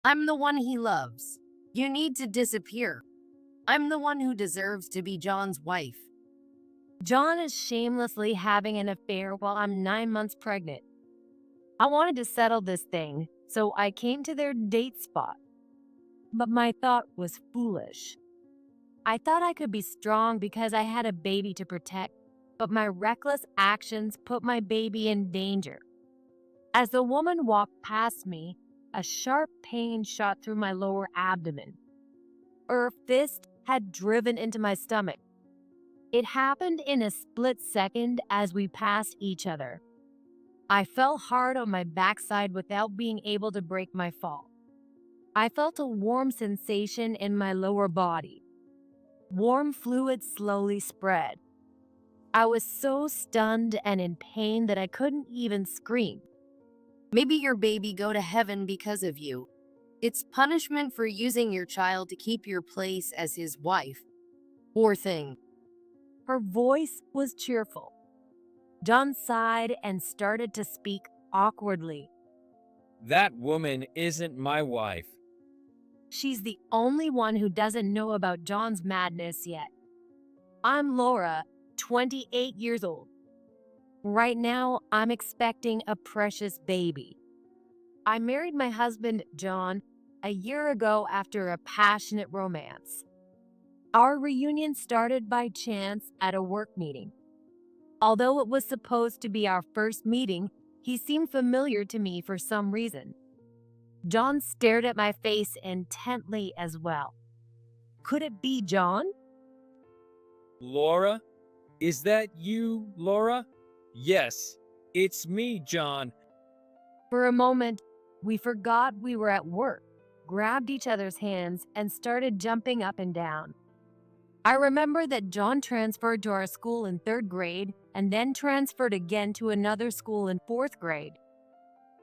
I'm the one he loves. You need to disappear. I'm the one who deserves to be John's wife. John is shamelessly having an affair while I'm 9 months pregnant. I wanted to settle this thing, so I came to their date spot. But my thought was foolish. I thought I could be strong because I had a baby to protect, but my reckless actions put my baby in danger. As the woman walked past me, a sharp pain shot through my lower abdomen. Her fist had driven into my stomach. It happened in a split second as we passed each other. I fell hard on my backside without being able to break my fall. I felt a warm sensation in my lower body. Warm fluid slowly spread. I was so stunned and in pain that I couldn't even scream. Maybe your baby go to heaven because of you. It's punishment for using your child to keep your place as his wife. Poor thing. Her voice was cheerful. John sighed and started to speak awkwardly. That woman isn't my wife. She's the only one who doesn't know about John's madness yet. I'm Laura, 28 years old. Right now, I'm expecting a precious baby. I married my husband, John, a year ago after a passionate romance. Our reunion started by chance at a work meeting. Although it was supposed to be our first meeting, he seemed familiar to me for some reason. John stared at my face intently as well. Could it be John? Laura? Is that you, Laura? Yes, it's me, John. For a moment, we forgot we were at work, grabbed each other's hands, and started jumping up and down. I remember that John transferred to our school in 3rd grade and then transferred again to another school in 4th grade.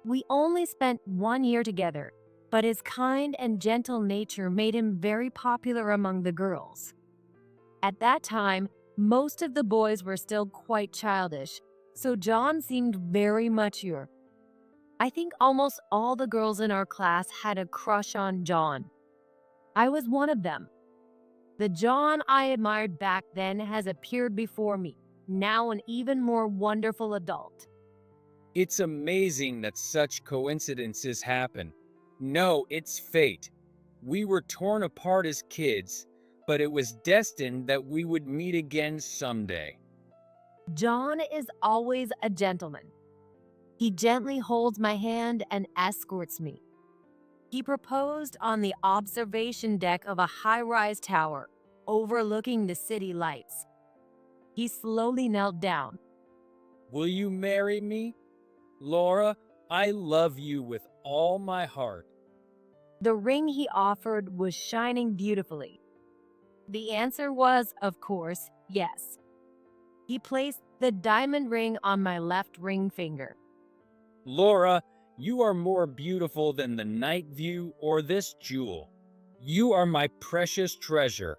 We only spent 1 year together, but his kind and gentle nature made him very popular among the girls. At that time, most of the boys were still quite childish, so John seemed very mature. I think almost all the girls in our class had a crush on John. I was one of them. The John I admired back then has appeared before me, now an even more wonderful adult. It's amazing that such coincidences happen. No, it's fate. We were torn apart as kids, but it was destined that we would meet again someday. John is always a gentleman. He gently holds my hand and escorts me. He proposed on the observation deck of a high-rise tower overlooking the city lights. He slowly knelt down. Will you marry me? Laura, I love you with all my heart. The ring he offered was shining beautifully. The answer was, of course, yes. He placed the diamond ring on my left ring finger. Laura, you are more beautiful than the night view or this jewel. You are my precious treasure.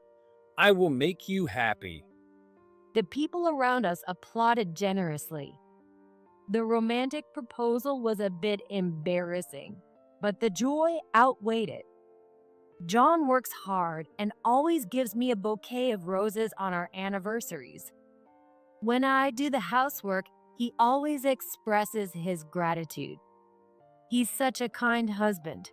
I will make you happy. The people around us applauded generously. The romantic proposal was a bit embarrassing, but the joy outweighed it. John works hard and always gives me a bouquet of roses on our anniversaries. When I do the housework, he always expresses his gratitude. He's such a kind husband.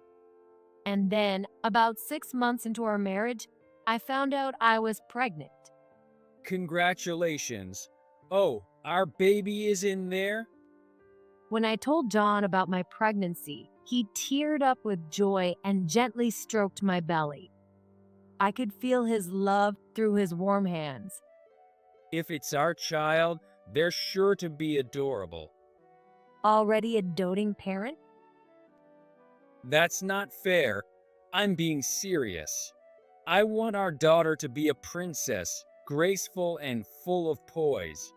And then, about 6 months into our marriage, I found out I was pregnant. Congratulations. Oh, our baby is in there? When I told John about my pregnancy, he teared up with joy and gently stroked my belly. I could feel his love through his warm hands. If it's our child, they're sure to be adorable. Already a doting parent? That's not fair. I'm being serious. I want our daughter to be a princess, graceful and full of poise.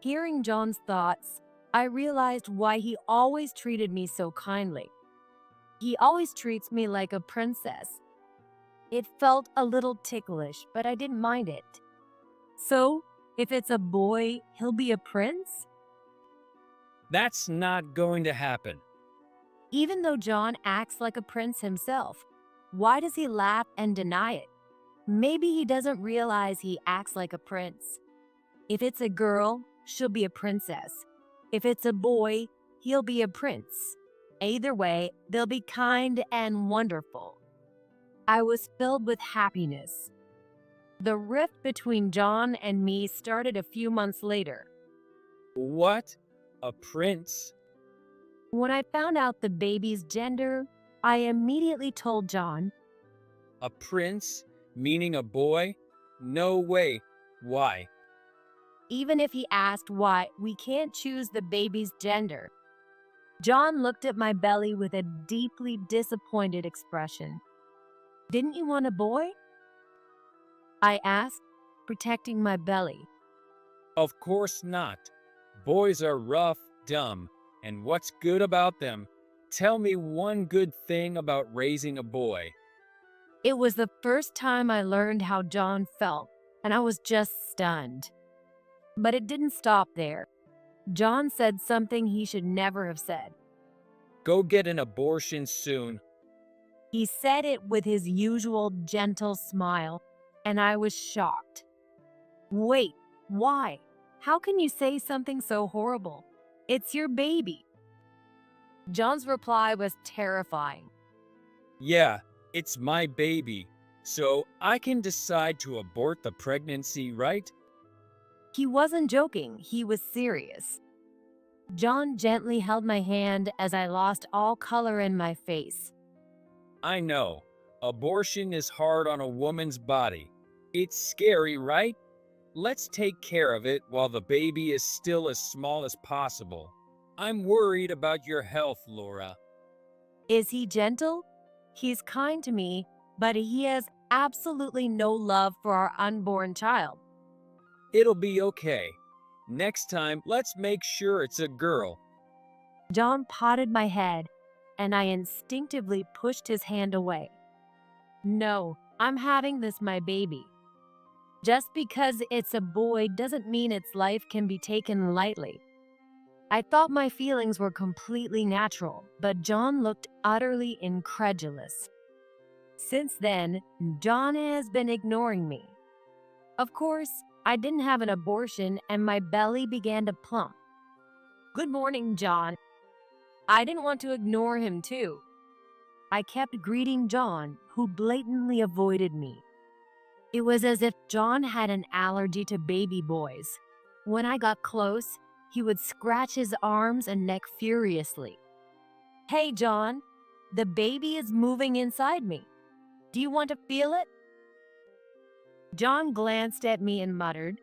Hearing John's thoughts, I realized why he always treated me so kindly. He always treats me like a princess. It felt a little ticklish, but I didn't mind it. So, if it's a boy, he'll be a prince? That's not going to happen. Even though John acts like a prince himself, why does he laugh and deny it? Maybe he doesn't realize he acts like a prince. If it's a girl, she'll be a princess. If it's a boy, he'll be a prince. Either way, they'll be kind and wonderful. I was filled with happiness. The rift between John and me started a few months later. What? A prince? When I found out the baby's gender, I immediately told John. A prince? Meaning a boy? No way. Why? Even if he asked why, we can't choose the baby's gender. John looked at my belly with a deeply disappointed expression. Didn't you want a boy? I asked, protecting my belly. Of course not. Boys are rough, dumb, and what's good about them? Tell me one good thing about raising a boy. It was the first time I learned how John felt, and I was just stunned. But it didn't stop there. John said something he should never have said. Go get an abortion soon. He said it with his usual gentle smile, and I was shocked. Wait, why? How can you say something so horrible? It's your baby. John's reply was terrifying. Yeah, it's my baby, so I can decide to abort the pregnancy, right? He wasn't joking, he was serious. John gently held my hand as I lost all color in my face. I know. Abortion is hard on a woman's body. It's scary, right? Let's take care of it while the baby is still as small as possible. I'm worried about your health, Laura. Is he gentle? He's kind to me, but he has absolutely no love for our unborn child. It'll be okay. Next time, let's make sure it's a girl. John patted my head, and I instinctively pushed his hand away. No, I'm having this my baby. Just because it's a boy doesn't mean its life can be taken lightly. I thought my feelings were completely natural, but John looked utterly incredulous. Since then, John has been ignoring me. Of course, I didn't have an abortion and my belly began to plump. Good morning, John. I didn't want to ignore him too. I kept greeting John, who blatantly avoided me. It was as if John had an allergy to baby boys. When I got close, he would scratch his arms and neck furiously. Hey, John, the baby is moving inside me. Do you want to feel it? John glanced at me and muttered.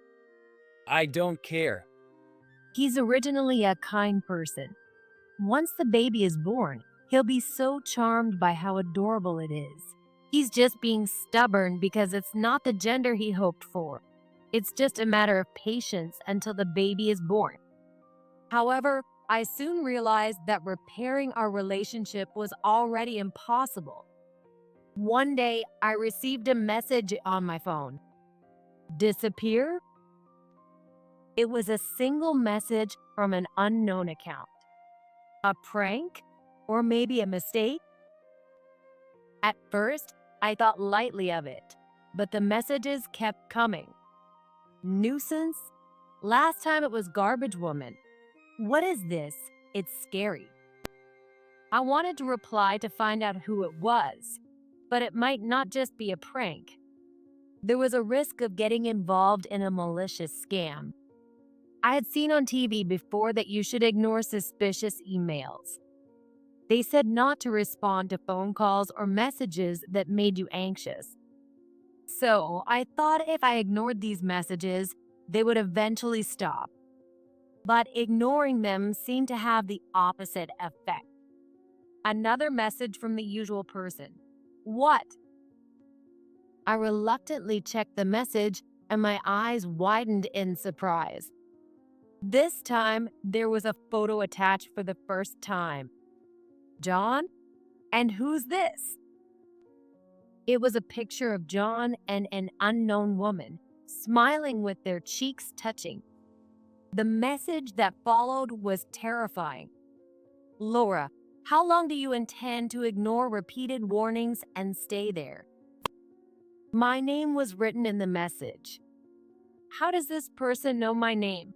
I don't care. He's originally a kind person. Once the baby is born, he'll be so charmed by how adorable it is. He's just being stubborn because it's not the gender he hoped for. It's just a matter of patience until the baby is born. However, I soon realized that repairing our relationship was already impossible. One day, I received a message on my phone. Disappear? It was a single message from an unknown account. A prank? Or maybe a mistake? At first, I thought lightly of it, but the messages kept coming. Nuisance? Last time it was garbage woman. What is this? It's scary. I wanted to reply to find out who it was, but it might not just be a prank. There was a risk of getting involved in a malicious scam. I had seen on TV before that you should ignore suspicious emails. They said not to respond to phone calls or messages that made you anxious. So I thought if I ignored these messages, they would eventually stop. But ignoring them seemed to have the opposite effect. Another message from the usual person. What? I reluctantly checked the message and my eyes widened in surprise. This time, there was a photo attached for the first time. John? And who's this? It was a picture of John and an unknown woman, smiling with their cheeks touching. The message that followed was terrifying. Laura, How long do you intend to ignore repeated warnings and stay there? My name was written in the message. How does this person know my name?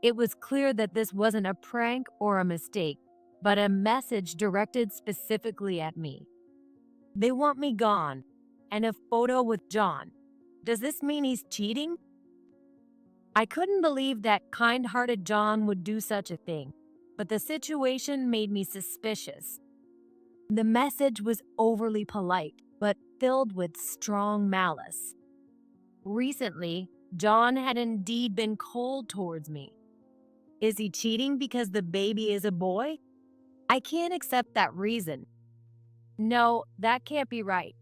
It was clear that this wasn't a prank or a mistake, but a message directed specifically at me. They want me gone, and a photo with John. Does this mean he's cheating? I couldn't believe that kind-hearted John would do such a thing, but the situation made me suspicious. The message was overly polite, but filled with strong malice. Recently, John had indeed been cold towards me. Is he cheating because the baby is a boy? I can't accept that reason. No, that can't be right.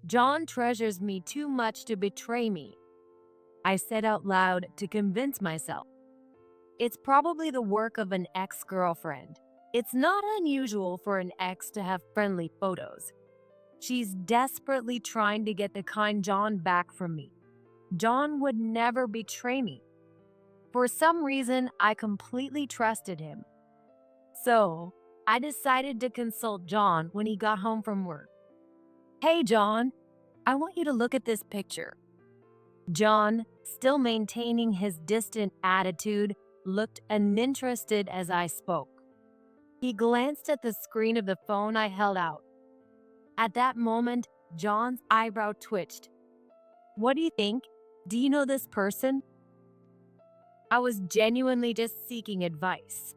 John treasures me too much to betray me. I said out loud to convince myself. It's probably the work of an ex-girlfriend. It's not unusual for an ex to have friendly photos. She's desperately trying to get the kind John back from me. John would never betray me. For some reason, I completely trusted him. So, I decided to consult John when he got home from work. Hey, John, I want you to look at this picture. John, still maintaining his distant attitude, looked uninterested as I spoke. He glanced at the screen of the phone I held out. At that moment, John's eyebrow twitched. What do you think? Do you know this person? I was genuinely just seeking advice.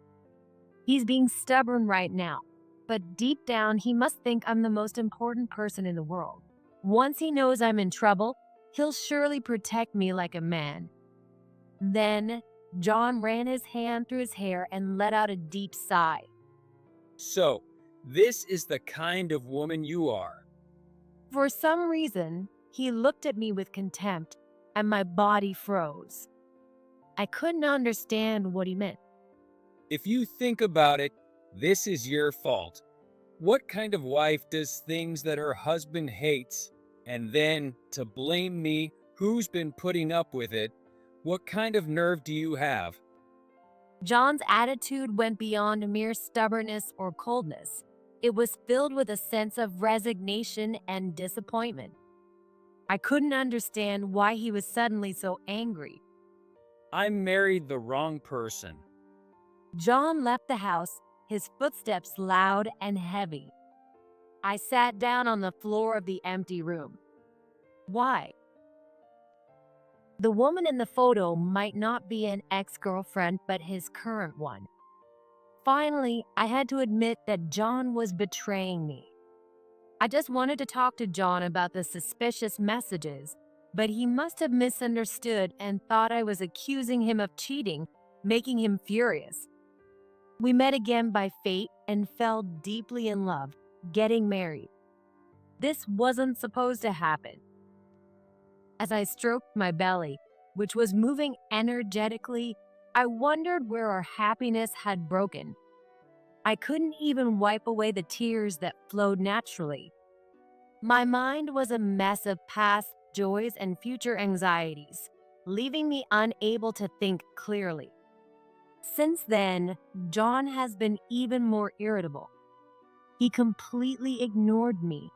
He's being stubborn right now, but deep down he must think I'm the most important person in the world. Once he knows I'm in trouble, he'll surely protect me like a man. Then, John ran his hand through his hair and let out a deep sigh. So, this is the kind of woman you are. For some reason, he looked at me with contempt, and my body froze. I couldn't understand what he meant. If you think about it, this is your fault. What kind of wife does things that her husband hates, and then to blame me, who's been putting up with it? What kind of nerve do you have? John's attitude went beyond mere stubbornness or coldness. It was filled with a sense of resignation and disappointment. I couldn't understand why he was suddenly so angry. I married the wrong person. John left the house, his footsteps loud and heavy. I sat down on the floor of the empty room. Why? The woman in the photo might not be an ex-girlfriend, but his current one. Finally, I had to admit that John was betraying me. I just wanted to talk to John about the suspicious messages, but he must have misunderstood and thought I was accusing him of cheating, making him furious. We met again by fate and fell deeply in love, getting married. This wasn't supposed to happen. As I stroked my belly, which was moving energetically, I wondered where our happiness had broken. I couldn't even wipe away the tears that flowed naturally. My mind was a mess of past joys and future anxieties, leaving me unable to think clearly. Since then, John has been even more irritable. He completely ignored me.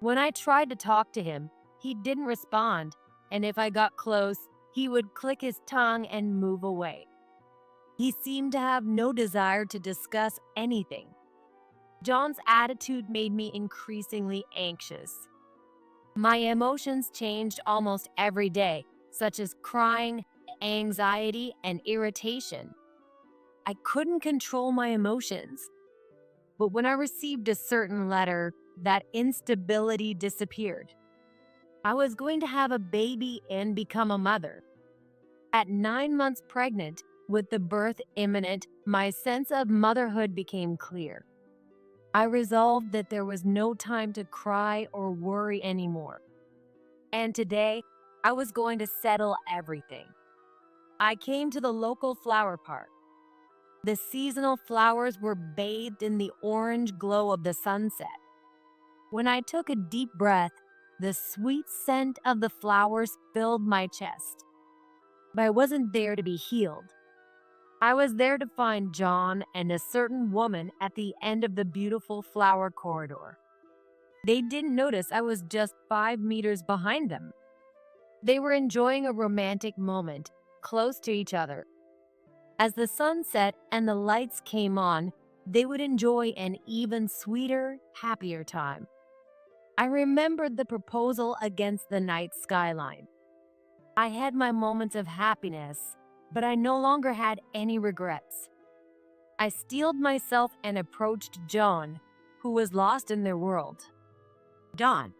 When I tried to talk to him, he didn't respond, and if I got close, he would click his tongue and move away. He seemed to have no desire to discuss anything. John's attitude made me increasingly anxious. My emotions changed almost every day, such as crying, anxiety, and irritation. I couldn't control my emotions. But when I received a certain letter, that instability disappeared. I was going to have a baby and become a mother. At 9 months pregnant, with the birth imminent, my sense of motherhood became clear. I resolved that there was no time to cry or worry anymore. And today, I was going to settle everything. I came to the local flower park. The seasonal flowers were bathed in the orange glow of the sunset. When I took a deep breath, the sweet scent of the flowers filled my chest. But I wasn't there to be healed. I was there to find John and a certain woman at the end of the beautiful flower corridor. They didn't notice I was just 5 meters behind them. They were enjoying a romantic moment, close to each other. As the sun set and the lights came on, they would enjoy an even sweeter, happier time. I remembered the proposal against the night skyline. I had my moments of happiness, but I no longer had any regrets. I steeled myself and approached John, who was lost in their world. John.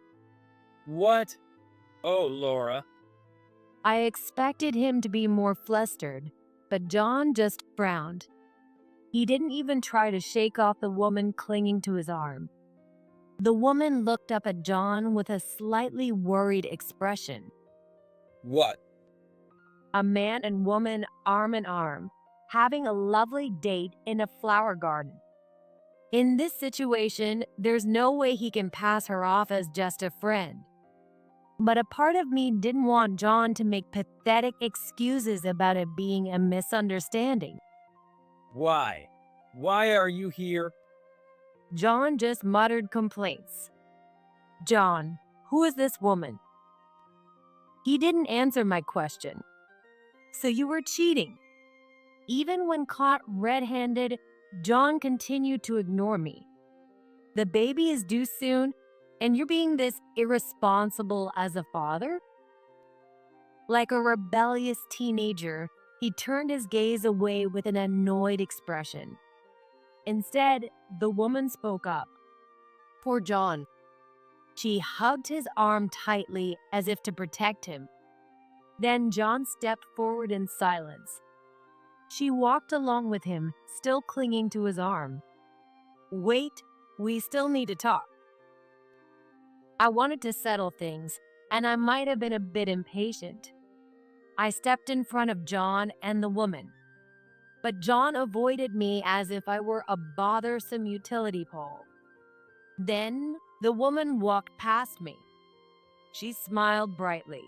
What? Oh, Laura. I expected him to be more flustered, but John just frowned. He didn't even try to shake off the woman clinging to his arm. The woman looked up at John with a slightly worried expression. What? A man and woman arm in arm, having a lovely date in a flower garden. In this situation, there's no way he can pass her off as just a friend. But a part of me didn't want John to make pathetic excuses about it being a misunderstanding. Why? Why are you here? John just muttered complaints. John, who is this woman? He didn't answer my question. So you were cheating. Even when caught red-handed, John continued to ignore me. The baby is due soon, and you're being this irresponsible as a father? Like a rebellious teenager, he turned his gaze away with an annoyed expression. Instead, the woman spoke up. Poor John. She hugged his arm tightly as if to protect him. Then John stepped forward in silence. She walked along with him, still clinging to his arm. Wait, we still need to talk. I wanted to settle things, and I might have been a bit impatient. I stepped in front of John and the woman. But John avoided me as if I were a bothersome utility pole. Then the woman walked past me. She smiled brightly.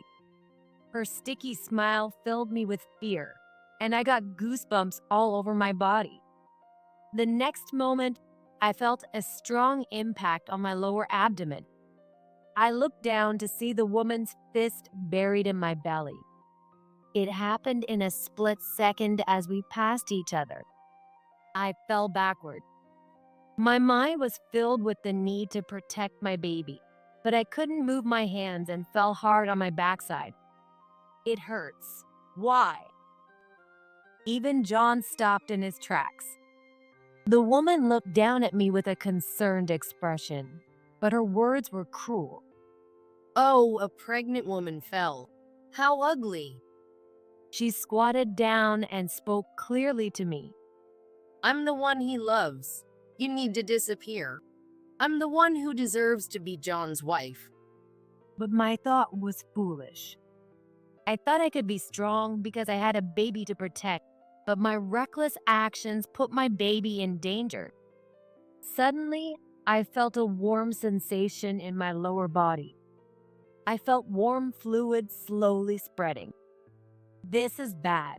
Her sticky smile filled me with fear, and I got goosebumps all over my body. The next moment, I felt a strong impact on my lower abdomen. I looked down to see the woman's fist buried in my belly. It happened in a split second as we passed each other. I fell backward. My mind was filled with the need to protect my baby, but I couldn't move my hands and fell hard on my backside. It hurts. Why? Even John stopped in his tracks. The woman looked down at me with a concerned expression, but her words were cruel. Oh, a pregnant woman fell. How ugly. She squatted down and spoke clearly to me. I'm the one he loves. You need to disappear. I'm the one who deserves to be John's wife. But my thought was foolish. I thought I could be strong because I had a baby to protect, but my reckless actions put my baby in danger. Suddenly, I felt a warm sensation in my lower body. I felt warm fluid slowly spreading. This is bad.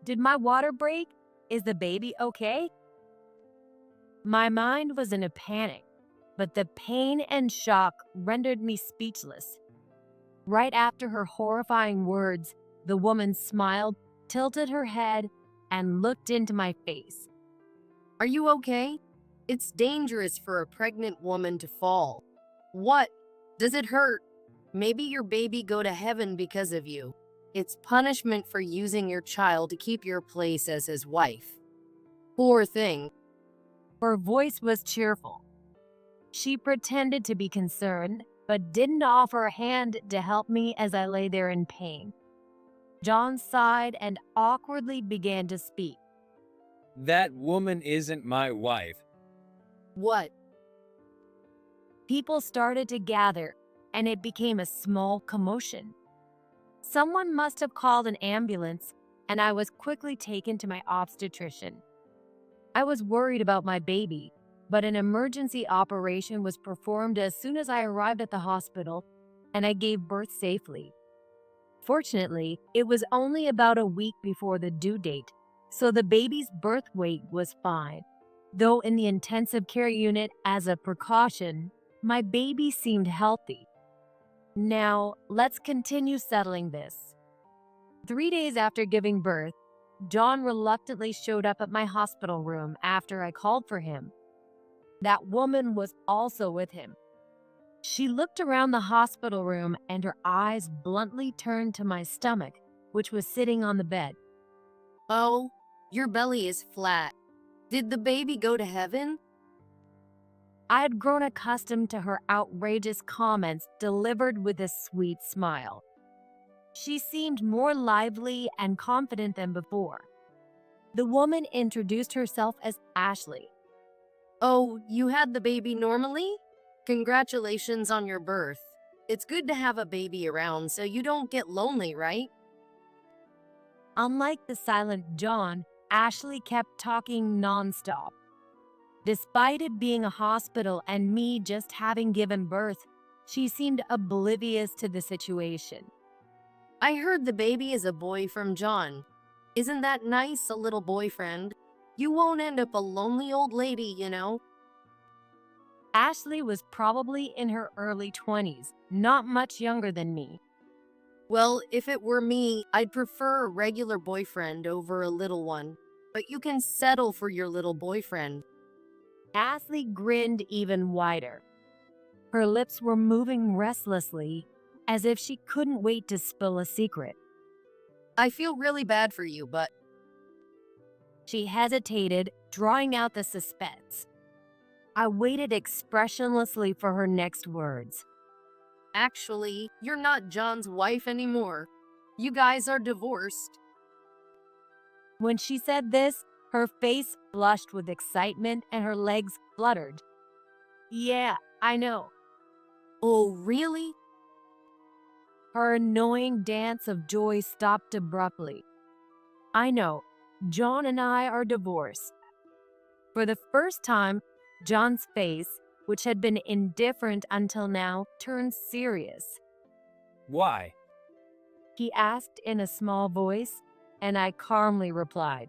Did my water break? Is the baby okay? My mind was in a panic, but the pain and shock rendered me speechless. Right after her horrifying words, the woman smiled, tilted her head, and looked into my face. Are you okay? It's dangerous for a pregnant woman to fall. What? Does it hurt? Maybe your baby go to heaven because of you. It's punishment for using your child to keep your place as his wife. Poor thing. Her voice was cheerful. She pretended to be concerned, but didn't offer a hand to help me as I lay there in pain. John sighed and awkwardly began to speak. That woman isn't my wife. What? People started to gather, and it became a small commotion. Someone must have called an ambulance, and I was quickly taken to my obstetrician. I was worried about my baby, but an emergency operation was performed as soon as I arrived at the hospital, and I gave birth safely. Fortunately, it was only about a week before the due date, so the baby's birth weight was fine. Though in the intensive care unit as a precaution, my baby seemed healthy. Now, let's continue settling this. 3 days after giving birth, John reluctantly showed up at my hospital room after I called for him. That woman was also with him. She looked around the hospital room and her eyes bluntly turned to my stomach, which was sitting on the bed. Oh, your belly is flat. Did the baby go to heaven? I had grown accustomed to her outrageous comments delivered with a sweet smile. She seemed more lively and confident than before. The woman introduced herself as Ashley. Oh, you had the baby normally? Congratulations on your birth. It's good to have a baby around so you don't get lonely, right? Unlike the silent John, Ashley kept talking nonstop. Despite it being a hospital and me just having given birth, she seemed oblivious to the situation. I heard the baby is a boy from John. Isn't that nice, a little boyfriend? You won't end up a lonely old lady, you know? Ashley was probably in her early 20s, not much younger than me. Well, if it were me, I'd prefer a regular boyfriend over a little one. But you can settle for your little boyfriend. Ashley grinned even wider. Her lips were moving restlessly, as if she couldn't wait to spill a secret. I feel really bad for you, but She hesitated, drawing out the suspense. I waited expressionlessly for her next words. actually, you're not John's wife anymore. You guys are divorced. When she said this, her face flushed with excitement and her legs fluttered. Yeah, I know. Oh, really? Her annoying dance of joy stopped abruptly. I know. John and I are divorced. For the first time, John's face, which had been indifferent until now, turned serious. Why? He asked in a small voice, and I calmly replied,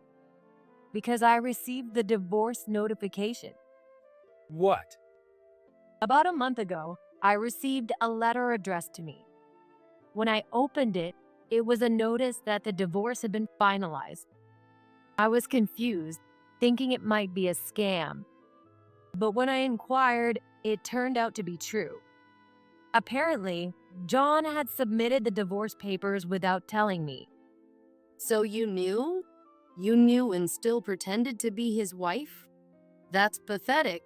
because I received the divorce notification. What? About a month ago, I received a letter addressed to me. When I opened it, it was a notice that the divorce had been finalized. I was confused, thinking it might be a scam. But when I inquired, it turned out to be true. Apparently, John had submitted the divorce papers without telling me. So you knew? You knew and still pretended to be his wife? That's pathetic.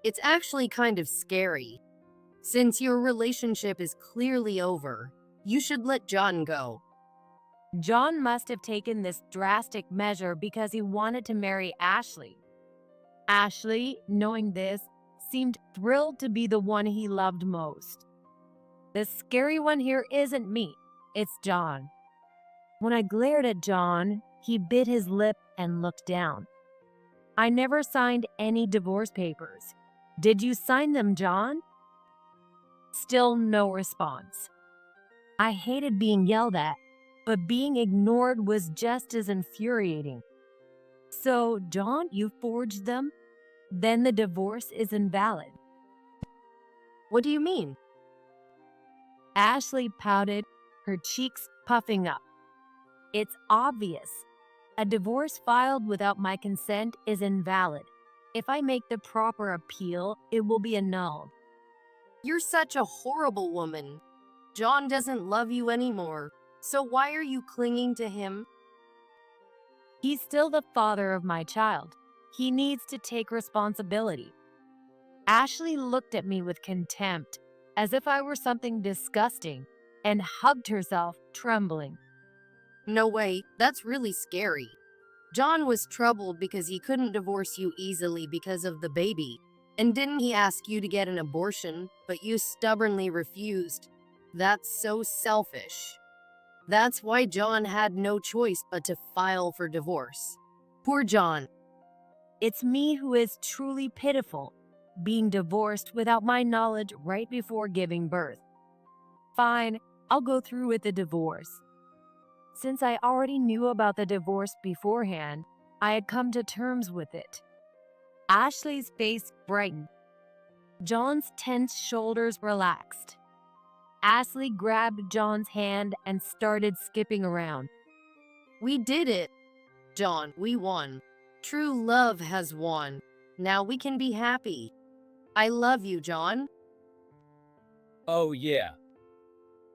It's actually kind of scary. Since your relationship is clearly over, you should let John go. John must have taken this drastic measure because he wanted to marry Ashley. Ashley, knowing this, seemed thrilled to be the one he loved most. The scary one here isn't me, it's John. When I glared at John, he bit his lip and looked down. I never signed any divorce papers. Did you sign them, John? Still no response. I hated being yelled at, but being ignored was just as infuriating. So, John, you forged them? Then the divorce is invalid. What do you mean? Ashley pouted, her cheeks puffing up. It's obvious. A divorce filed without my consent is invalid. If I make the proper appeal, it will be annulled. You're such a horrible woman. John doesn't love you anymore. So why are you clinging to him? He's still the father of my child. He needs to take responsibility. Ashley looked at me with contempt, as if I were something disgusting, and hugged herself, trembling. No way, that's really scary. John was troubled because he couldn't divorce you easily because of the baby. And didn't he ask you to get an abortion, but you stubbornly refused? That's so selfish. That's why John had no choice but to file for divorce. Poor John. It's me who is truly pitiful, being divorced without my knowledge right before giving birth. Fine, I'll go through with the divorce. Since I already knew about the divorce beforehand, I had come to terms with it. Ashley's face brightened. John's tense shoulders relaxed. Ashley grabbed John's hand and started skipping around. We did it, John. We won. True love has won. Now we can be happy. I love you, John. Oh yeah.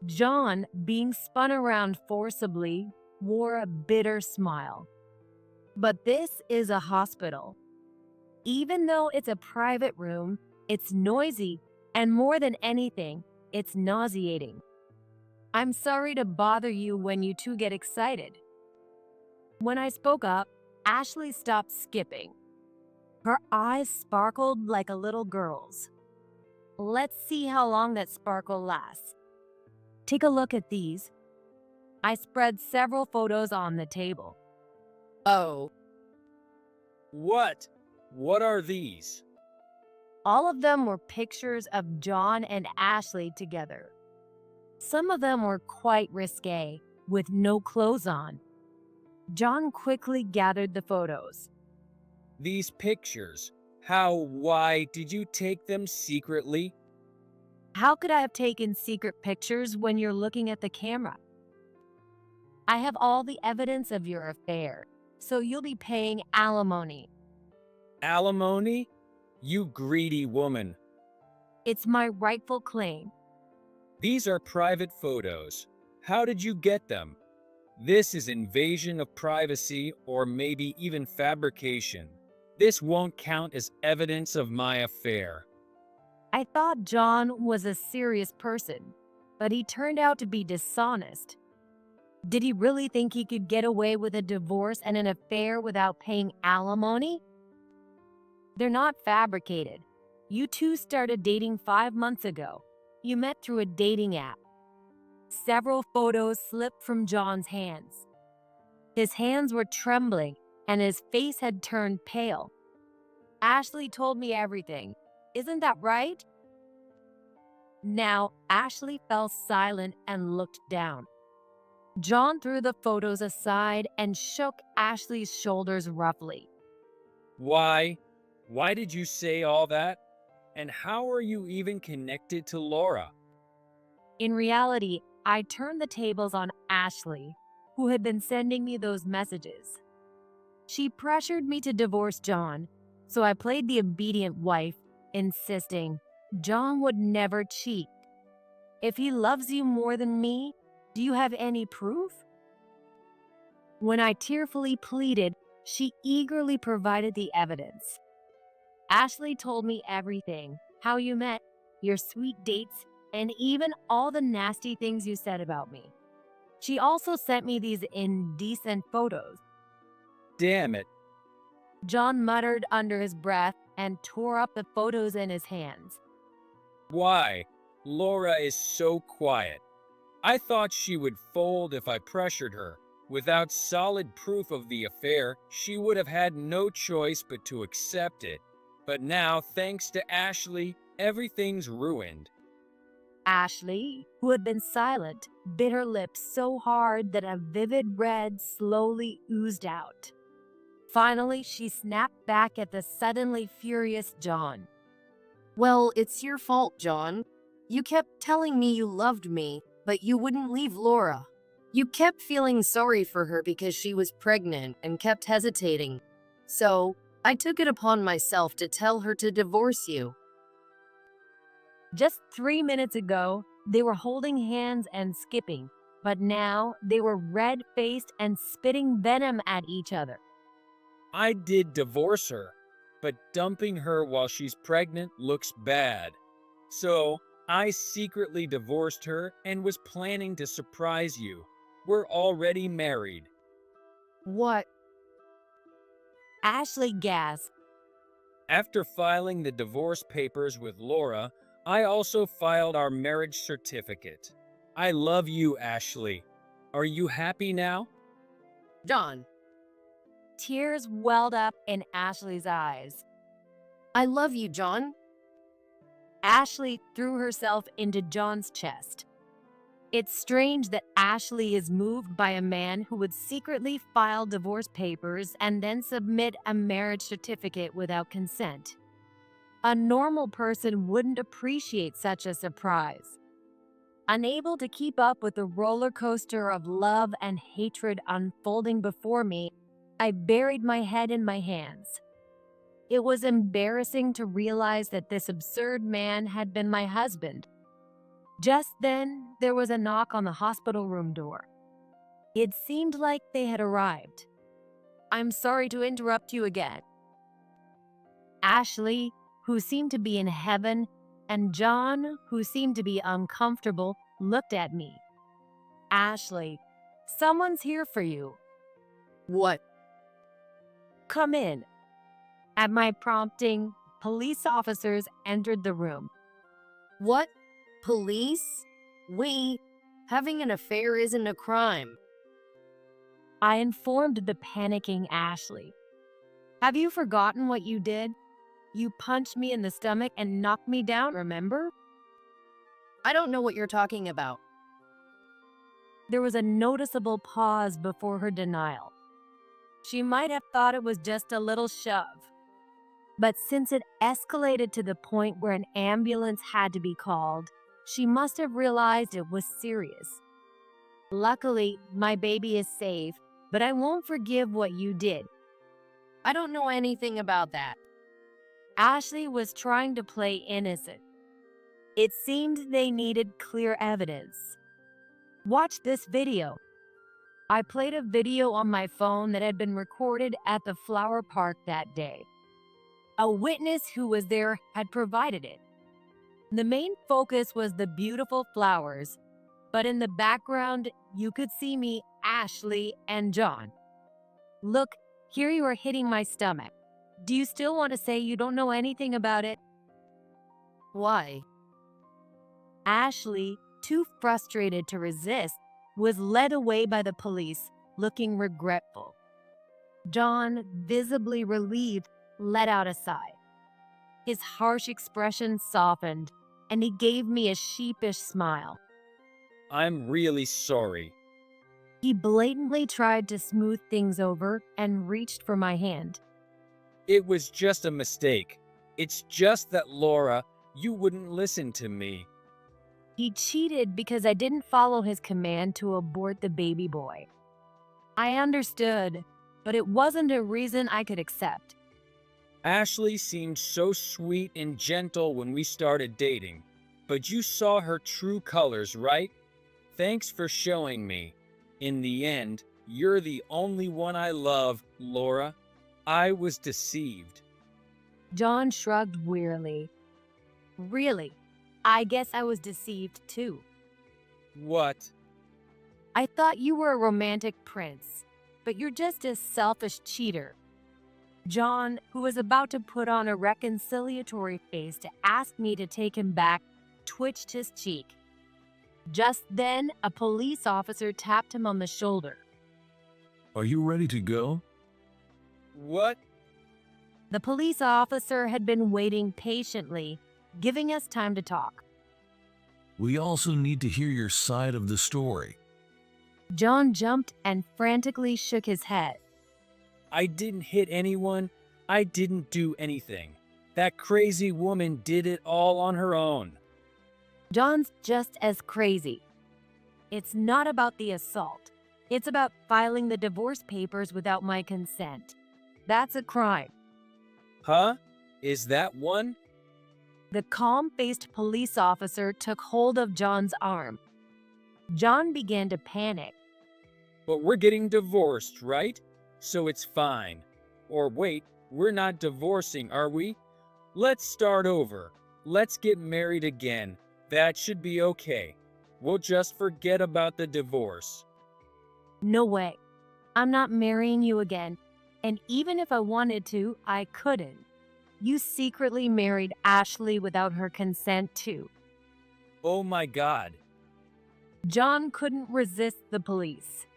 John, being spun around forcibly, wore a bitter smile. But this is a hospital. Even though it's a private room, it's noisy, and more than anything, it's nauseating. I'm sorry to bother you when you two get excited. When I spoke up, Ashley stopped skipping. Her eyes sparkled like a little girl's. Let's see how long that sparkle lasts. Take a look at these. I spread several photos on the table. Oh, What? What are these? All of them were pictures of John and Ashley together. Some of them were quite risque, with no clothes on. John quickly gathered the photos. These pictures. Why did you take them secretly? How could I have taken secret pictures when you're looking at the camera? I have all the evidence of your affair, so you'll be paying alimony. Alimony? You greedy woman. It's my rightful claim. These are private photos. How did you get them? This is invasion of privacy or maybe even fabrication. This won't count as evidence of my affair. I thought John was a serious person, but he turned out to be dishonest. Did he really think he could get away with a divorce and an affair without paying alimony? They're not fabricated. You two started dating 5 months ago. You met through a dating app. Several photos slipped from John's hands. His hands were trembling and his face had turned pale. Ashley told me everything. Isn't that right? Now, Ashley fell silent and looked down. John threw the photos aside and shook Ashley's shoulders roughly. Why? Why did you say all that? And how are you even connected to Laura? In reality, I turned the tables on Ashley, who had been sending me those messages. She pressured me to divorce John, so I played the obedient wife, insisting John would never cheat. If he loves you more than me, do you have any proof? When I tearfully pleaded, she eagerly provided the evidence. Ashley told me everything, how you met, your sweet dates, and even all the nasty things you said about me. She also sent me these indecent photos. Damn it. John muttered under his breath and tore up the photos in his hands. Why? Laura is so quiet. I thought she would fold if I pressured her. Without solid proof of the affair, she would have had no choice but to accept it. But now, thanks to Ashley, everything's ruined. Ashley, who had been silent, bit her lips so hard that a vivid red slowly oozed out. Finally, she snapped back at the suddenly furious John. well, it's your fault, John. You kept telling me you loved me, but you wouldn't leave Laura. You kept feeling sorry for her because she was pregnant and kept hesitating. So, I took it upon myself to tell her to divorce you. Just 3 minutes ago, they were holding hands and skipping, but now they were red-faced and spitting venom at each other. I did divorce her, but dumping her while she's pregnant looks bad. So, I secretly divorced her and was planning to surprise you. We're already married. What? Ashley gasped. After filing the divorce papers with Laura, I also filed our marriage certificate. I love you, Ashley. Are you happy now? John, Tears welled up in Ashley's eyes. I love you, John. Ashley threw herself into John's chest. It's strange that Ashley is moved by a man who would secretly file divorce papers and then submit a marriage certificate without consent. A normal person wouldn't appreciate such a surprise. Unable to keep up with the roller coaster of love and hatred unfolding before me, I buried my head in my hands. It was embarrassing to realize that this absurd man had been my husband. Just then, there was a knock on the hospital room door. It seemed like they had arrived. "I'm sorry to interrupt you again." Ashley, who seemed to be in heaven, and John, who seemed to be uncomfortable, looked at me. "Ashley, someone's here for you. What? Come in." At my prompting, police officers entered the room. What? Police? Having an affair isn't a crime. I informed the panicking Ashley. "Have you forgotten what you did? You punched me in the stomach and knocked me down, remember?" I don't know what you're talking about. There was a noticeable pause before her denial. She might have thought it was just a little shove. But since it escalated to the point where an ambulance had to be called, she must have realized it was serious. "Luckily, my baby is safe, but I won't forgive what you did." I don't know anything about that. Ashley was trying to play innocent. It seemed they needed clear evidence. "Watch this video." I played a video on my phone that had been recorded at the flower park that day. A witness who was there had provided it. The main focus was the beautiful flowers, but in the background, you could see me, Ashley, and John. "Look, here you are hitting my stomach. Do you still want to say you don't know anything about it?" Why? Ashley, too frustrated to resist, was led away by the police, looking regretful. John, visibly relieved, let out a sigh. His harsh expression softened, and he gave me a sheepish smile. I'm really sorry. He blatantly tried to smooth things over and reached for my hand. It was just a mistake. It's just that, Laura, you wouldn't listen to me. He cheated because I didn't follow his command to abort the baby boy. I understood, but it wasn't a reason I could accept. Ashley seemed so sweet and gentle when we started dating, but you saw her true colors, right? Thanks for showing me. In the end, you're the only one I love, Laura. I was deceived. John shrugged wearily. Really? I guess I was deceived too. What? I thought you were a romantic prince, but you're just a selfish cheater. John, who was about to put on a reconciliatory face to ask me to take him back, twitched his cheek. Just then, a police officer tapped him on the shoulder. Are you ready to go? What? The police officer had been waiting patiently, giving us time to talk. We also need to hear your side of the story. John jumped and frantically shook his head. I didn't hit anyone. I didn't do anything. That crazy woman did it all on her own. John's just as crazy. It's not about the assault. It's about filing the divorce papers without my consent. That's a crime. Huh? Is that one? The calm-faced police officer took hold of John's arm. John began to panic. But we're getting divorced, right? So it's fine. Or wait, we're not divorcing, are we? Let's start over. Let's get married again. That should be okay. We'll just forget about the divorce. No way. I'm not marrying you again. And even if I wanted to, I couldn't. You secretly married Ashley without her consent too. Oh my God. John couldn't resist the police.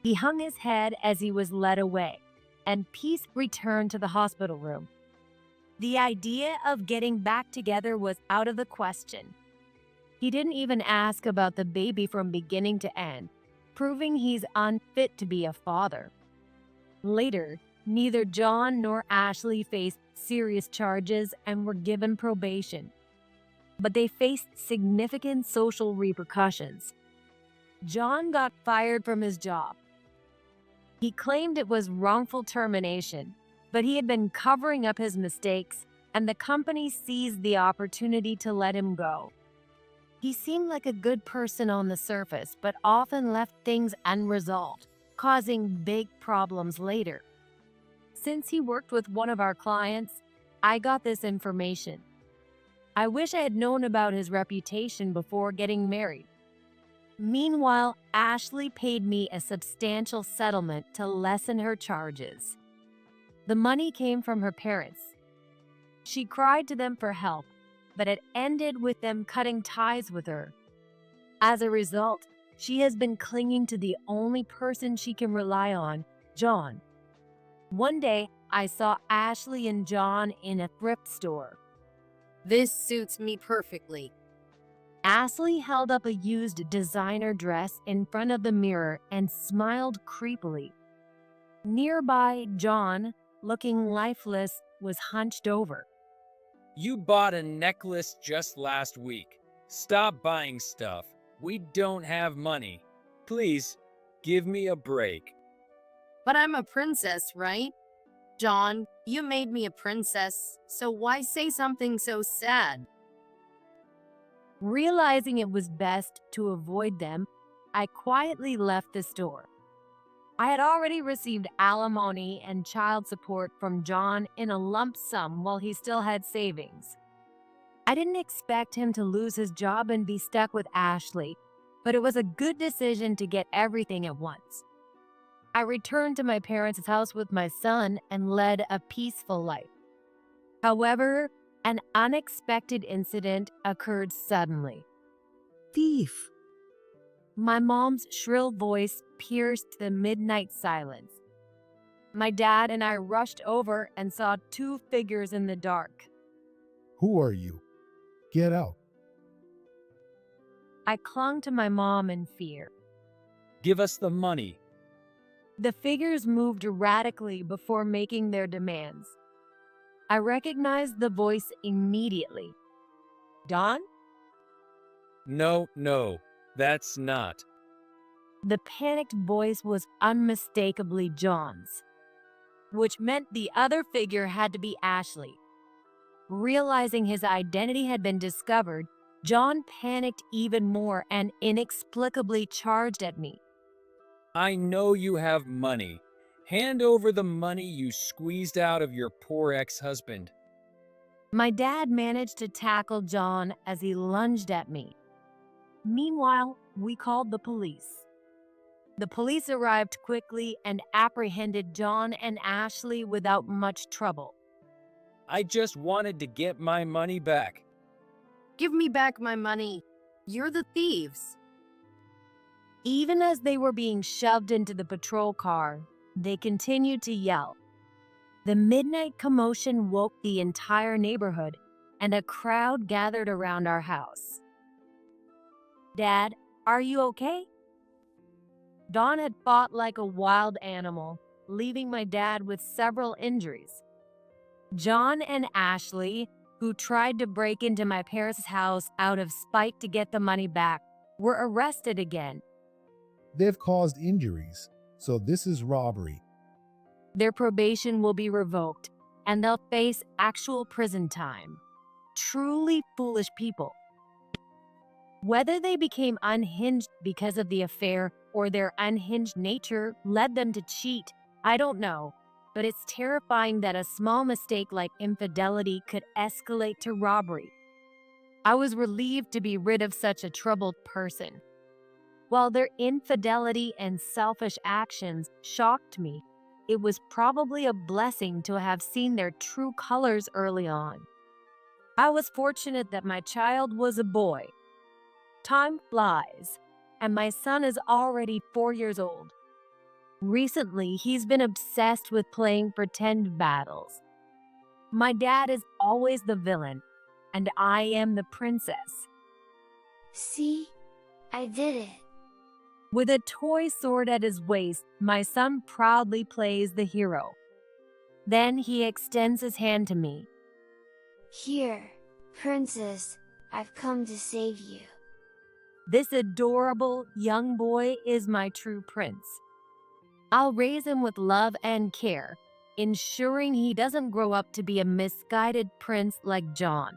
He hung his head as he was led away, and peace returned to the hospital room. The idea of getting back together was out of the question. He didn't even ask about the baby from beginning to end, proving he's unfit to be a father. Later, neither John nor Ashley faced serious charges and were given probation, but they faced significant social repercussions. John got fired from his job. He claimed it was wrongful termination, but he had been covering up his mistakes, and the company seized the opportunity to let him go. He seemed like a good person on the surface, but often left things unresolved, causing big problems later. Since he worked with one of our clients, I got this information. I wish I had known about his reputation before getting married. Meanwhile, Ashley paid me a substantial settlement to lessen her charges. The money came from her parents. She cried to them for help, but it ended with them cutting ties with her. As a result, she has been clinging to the only person she can rely on, John. One day, I saw Ashley and John in a thrift store. This suits me perfectly. Ashley held up a used designer dress in front of the mirror and smiled creepily. Nearby, John, looking lifeless, was hunched over. You bought a necklace just last week. Stop buying stuff. We don't have money. Please, give me a break. But I'm a princess, right? John, you made me a princess, so why say something so sad? Realizing it was best to avoid them, I quietly left the store. I had already received alimony and child support from John in a lump sum while he still had savings. I didn't expect him to lose his job and be stuck with Ashley, but it was a good decision to get everything at once. I returned to my parents' house with my son and led a peaceful life. However, an unexpected incident occurred suddenly. Thief! My mom's shrill voice pierced the midnight silence. My dad and I rushed over and saw two figures in the dark. Who are you? Get out. I clung to my mom in fear. Give us the money. The figures moved erratically before making their demands. I recognized the voice immediately. Don? No, that's not. The panicked voice was unmistakably John's, which meant the other figure had to be Ashley. Realizing his identity had been discovered, John panicked even more and inexplicably charged at me. I know you have money. Hand over the money you squeezed out of your poor ex-husband. My dad managed to tackle John as he lunged at me. Meanwhile, we called the police. The police arrived quickly and apprehended John and Ashley without much trouble. I just wanted to get my money back. Give me back my money. You're the thieves. Even as they were being shoved into the patrol car, they continued to yell. The midnight commotion woke the entire neighborhood, and a crowd gathered around our house. Dad, are you okay? Dawn had fought like a wild animal, leaving my dad with several injuries. John and Ashley, who tried to break into my parents' house out of spite to get the money back, were arrested again. They've caused injuries, so this is robbery. Their probation will be revoked, and they'll face actual prison time. Truly foolish people. Whether they became unhinged because of the affair or their unhinged nature led them to cheat, I don't know, but it's terrifying that a small mistake like infidelity could escalate to robbery. I was relieved to be rid of such a troubled person. While their infidelity and selfish actions shocked me, it was probably a blessing to have seen their true colors early on. I was fortunate that my child was a boy. Time flies, and my son is already 4 years old. Recently, he's been obsessed with playing pretend battles. My dad is always the villain, and I am the princess. See? I did it. With a toy sword at his waist, my son proudly plays the hero. Then he extends his hand to me. Here, princess, I've come to save you. This adorable young boy is my true prince. I'll raise him with love and care, ensuring he doesn't grow up to be a misguided prince like John.